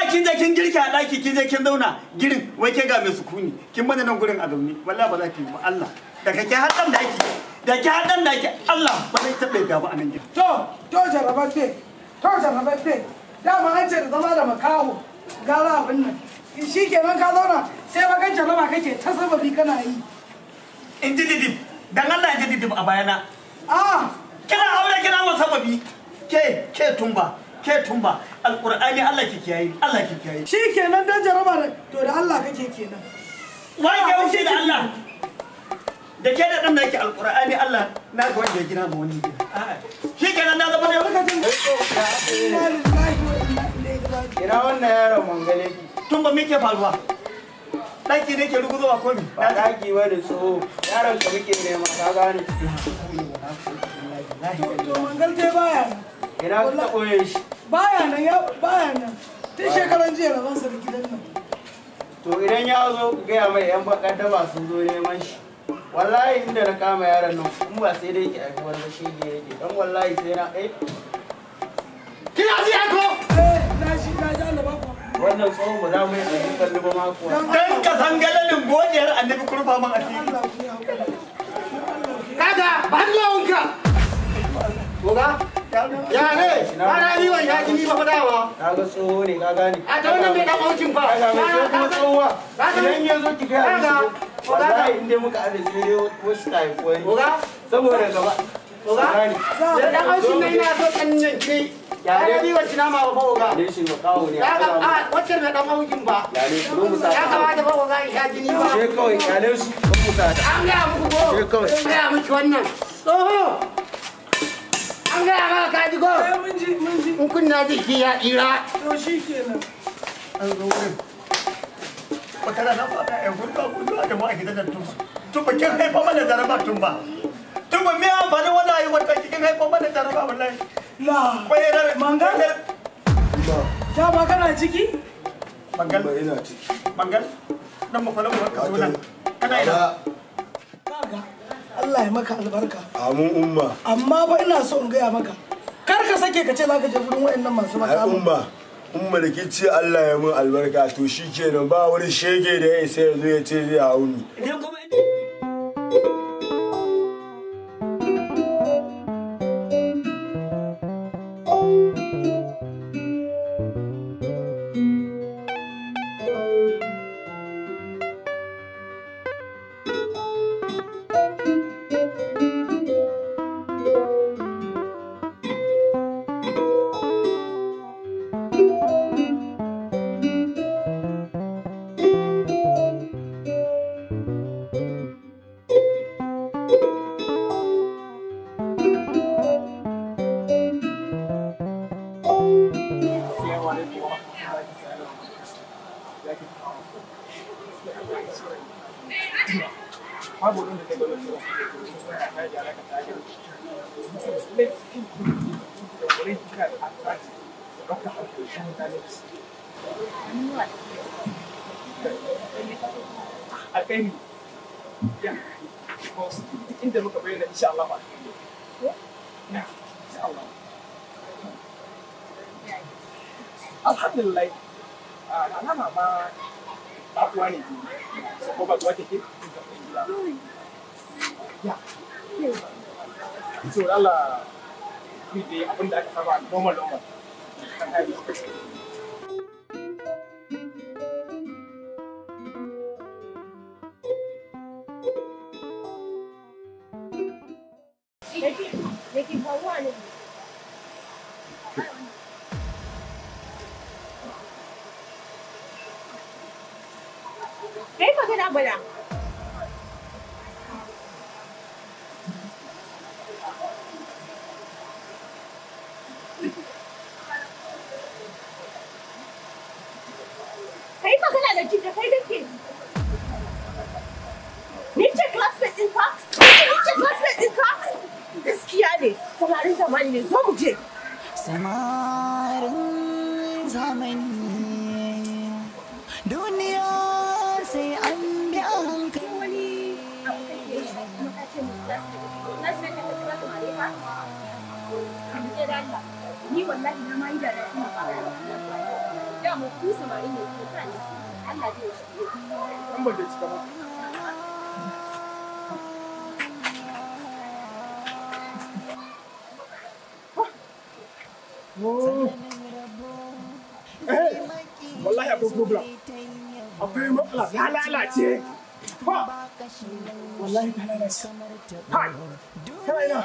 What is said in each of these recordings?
kin je kin girki a daki kin je kin zauna girin wai ke ga mai sukuni kin bane nan gurin a zauni wallahi ba za ki yi ba Allah da kake hadan daki da ke hadan daki Allah ba zai taɓa gaba a nan gidan to jarababbe dama an ce da zama da makaho gara abin nan shi kenan ka zauna sai bakan jaraba kake ta sababi kana yi in ji didib dan Allah in ji didib a bayana kina aure kina wa sababi ke tumba alqur'ani Allah ki kiyaye shi kenan dan jaraba to da Allah kake kenan wai ke wuce da Allah da ke da dan da yake alqur'ani Allah na ga wanda ya gina ma wani gida shi kenan na zama da lokacin ina wannan yaron mangale tumba me ke faruwa daki ne ke ruguzowa ko mi ba daki ba da so yaron ka muke nema ka gane to mangal te baya ina ka koye shi baya nan tun shekaran jiya rabon sa da gidan nan to idan ya zo gaya mai yan bakar daba sun zo neman shi wallahi inda na kama yaron nan in ba sai dai yake aiki wani shi ne yake dan wallahi sai na kina ji ko na ji Allah ba ku wannan tsohon ba za mu yi ɗauki kalli ba mako dan ka san galalin godiyar annabi kurfa man asiri kaga bangonka Oga? ya ne ana yi wa ya jini ba fadawa kaga tsoho ne ka gane a ta wannan bai dan aukin ba kaga kuma tsohuwa idan ya zo ki gaya musu wallahi inda muka aje sai dai wasu taifoi saboda gaba da dan aukin nan yana so kan nan ke ya ne wa cinama ba oga ne shi ba kawo ne wacce da dan aukin ba ya ne ku mu sa ya kamata ba oga ya jini ba sai kawai kale su ku mu sa an ga muku ko sai kawai an ga miki wannan tsoho an gaya maka kaji ko mun ji in kunna jiki ya tsira to shi kenan an zo wurin wata rana fata yan gudu a jama'a gidan nan tun ba kin haifa mana jaraba tun ba me amfani wannan ayi wata kin haifa mana jaraba wallahi la mangal ta ba kana ciki mangal ba ina ciki mangal dan mu fara mu ka zo nan kana ina kaga Allah ya maka albarka amun umma amma ba ina so in gaya maka kar ka sake ka ce za ka je gurin wayannan masu ai makamu umma da ke ce Allah ya mun albarka to shikenan ba wani shege da ya isa ya zo ya ce zai hauni Alhamdulillah, alama ma bakuwa ne ko bakuwa take ya so Allah ku dai abin da aka saba normal Kai magana bana. Kai magana da jin da kai dake. Ni ce classmate ɗinka? Ni ce classmate ɗinka? Gaskiya ne, samarin zamani ne, zo mu je. Samarin zamani duniya sai an bi a hankali. Ni wallahi na ma yi da suna fara. Ya mu ku samari ne ko kan Allah zai shi. An ba da cika ba. Wallahi akwai problem. Akwai matsala ya lalace. Wallahi ta lalace. Hai. Kai na.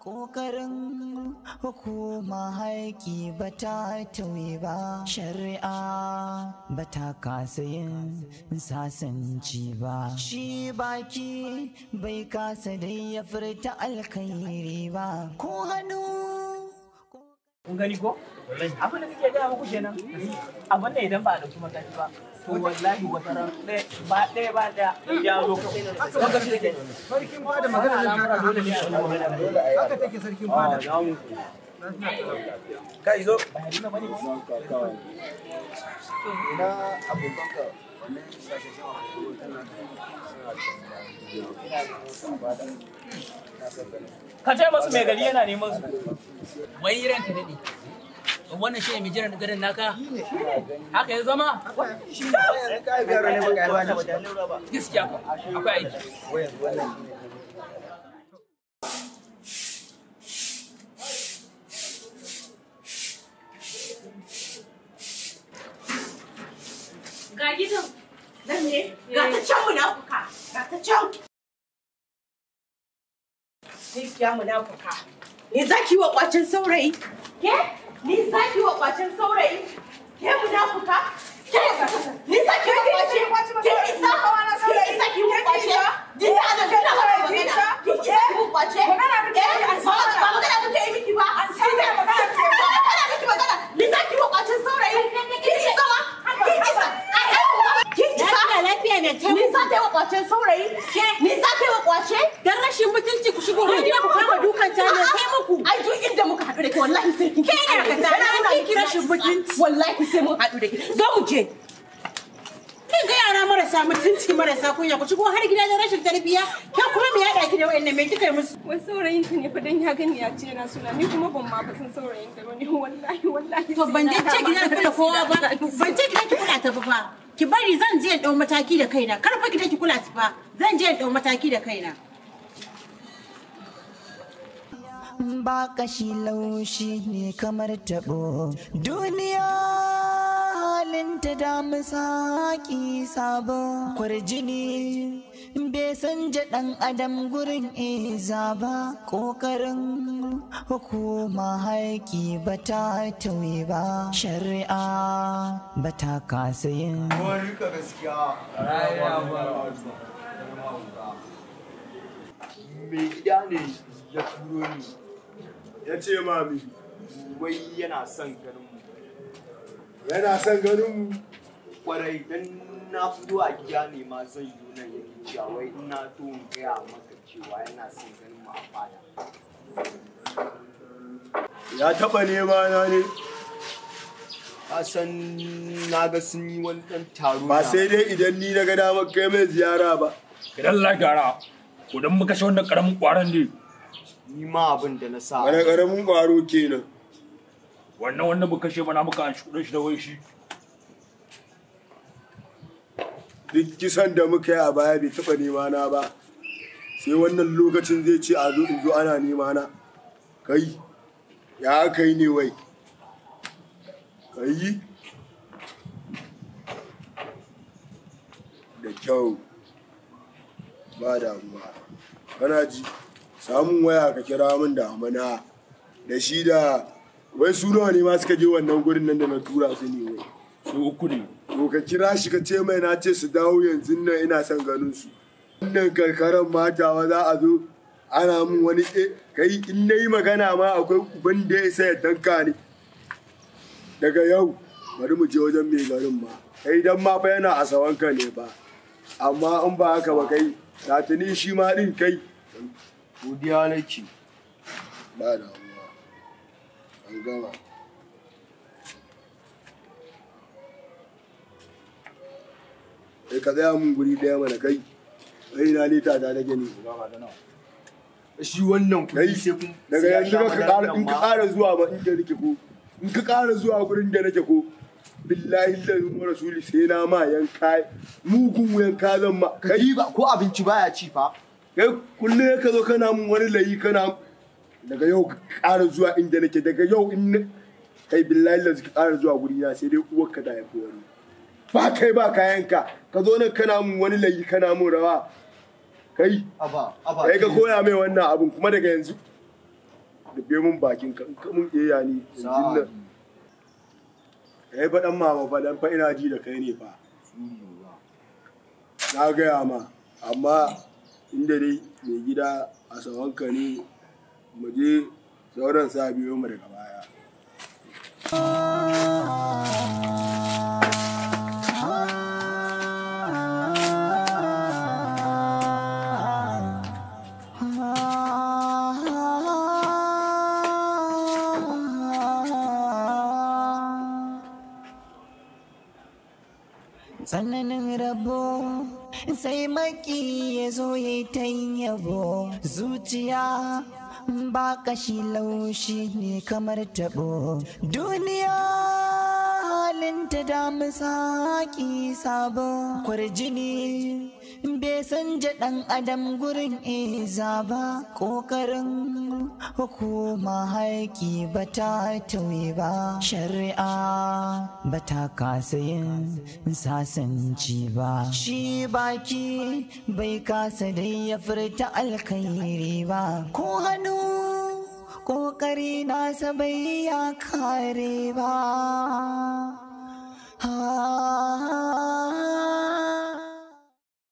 Ƙoƙarin hukuma haiki ba ta tauye ba, shari'a ba ta kasa yin sasanci ba, shi baki bai kasa dai ya furta alkhairi ba, ko hannu. Kun gani ko? Abin da suke gaya muku kenan. Abin da idan ba a ɗauki mataki ba, to wallahi wata ran ɗaya ba ɗaya ya zo. Sarkin fada magana nan ta dole ne. Haka take sarkin fada. Kai zo. ina abokanka Ka ce masu mai gari yana neman su. Wai ranka daɗe. Wannan shi ne mai jiran garin naka? Haka ya zama? Gaskiya akwai aiki. Ga gidan. Nan ne? Ga ta can munafuka. Ga ta can. Gaskiya munafuka. Ni zaki wa kwacin saurayi? Ke? Ni zaki wa kwacin saurayi? Ke munafuka? Ke? Ni zaki wa kwacin? Ke isa? Ke isa ki wa kwace? Dinda da dinda ba magana. Ki isa ki wa kwace? Magana muke yi. Ba magana muke yi miki ba. An sai da magana muke yi. Magana miki magana. Ni zaki wa kwacin saurayi? Ki isa ma? Ki isa? Kin isa? Lafiya ne ta ni za ta yi wa kwacen saurayi? Ni za ta yi wa kwace? Dan rashin mutunci ku shigo har gida ku kama dukan ta ne sai muku. Ai duk inda muka haɗu da ke wallahi sai kin. Ke ne ka tana kin ki rashin mutunci. Wallahi sai mun haɗu da ke. Zo mu je. Kin ga yara marasa mutunci marasa kunya ku shigo har gida da rashin tarbiyya. Ke kuma me ya daki da wayannan me kika yi musu? Wai saurayin ta ne fa dan ya gani ya ce yana suna ni kuma ban ma ba san saurayin ta bane wallahi. To ban je ce gidan kula kowa ba. Ban ce gidan ki kula ta ba fa. Ki bari zan je in dau mataki da kaina. Kar fa ki kula su fa. Zan je in dau mataki da kaina. Ba kashi laushi ne kamar tabo duniya halinta da misaki sabo kwarjini bai san ɗan adam gurin iza ba ƙoƙarin hukuma haiki ba ta tauye ba shari'a ba ta kasa yin rika gaskiya mai gida ne ya turo ni ya ce mami wai yana son ganin mu yana son ganin mu kwarai dan na fito a gida ne ma zan yi nan yake cewa wai ina to in gaya maka cewa yana son ganin mu a fada ya taba nema na ne san na ga sun yi wani dan taro ba sai dai idan ni na ga damar kai mai ziyara ba idan lagara ko dan muka shi wannan karamin kwaron ne ni ma abin da na sa wani karamin kwaro kenan wannan muka kashe mana muka an shudin shi da wai shi duk kisan da muka yi a baya bai taɓa nema na ba sai wannan lokacin zai ce a zo in zo ana nema na kai ya kai ne wai kai da kyau ba damuwa kana ji samun waya ka kira min da amana da shi da wai su nawa ne ma suka je wannan gurin nan da na tura su ne wai su uku ne to ka kira shi ka ce mai na ce su dawo yanzu nan ina son ganin su wannan karkaran matawa za a zo ana min wani kai in na yi magana ma akwai uban da ya sai ya danka ni daga yau bari mu je wajen mai garin ma kai dan ma fa yana a sawanka ne ba amma in ba haka ba kai tatuni shi ma din kai godiya nake ba damuwa an gama ka tsaya mun guri daya mana kai ai na lita da na gani shi wannan kuɗi sai kun daga yanzu in ka ƙara zuwa ma inda nake ko in ka ƙara zuwa gurin da nake ko billahi lillahi wa rasuli sai na ma yanka mugun yanka zan ma kai ba ko abinci baya ci fa kai kullum ka zo kana mun wani layi kana daga yau ka ƙara zuwa inda nake daga yau in kai billahi lillahi ka ƙara zuwa guri na sai dai uwarka da ya fi wani ba kai ba kayanka ka zo nan kana mun wani layi kana mun rawa kai kai ka koya mai wannan abun kuma daga yanzu rufe mun bakin ka in ka mun iya ni yanzu nan kai fa dan mama fa dan fa ina ji da kai ne fa na gaya ma amma inda dai mai gida a sawanka ne mu je sauran sa biyo mu daga baya tsananin rabo sai maki ya zo ya yi ta yabo zuciya ba kashi laushi ne kamar tabo duniya halinta da misaki sabo kwarjini bai san ɗan adam gurin iza ba ƙoƙarin hukuma haiki ba ta tauye ba shari'a ba ta kasa yin sasanci ba shi baki bai kasa dai ya furta alkhairi ba ko hannu ƙoƙari nasa bai ya kare ba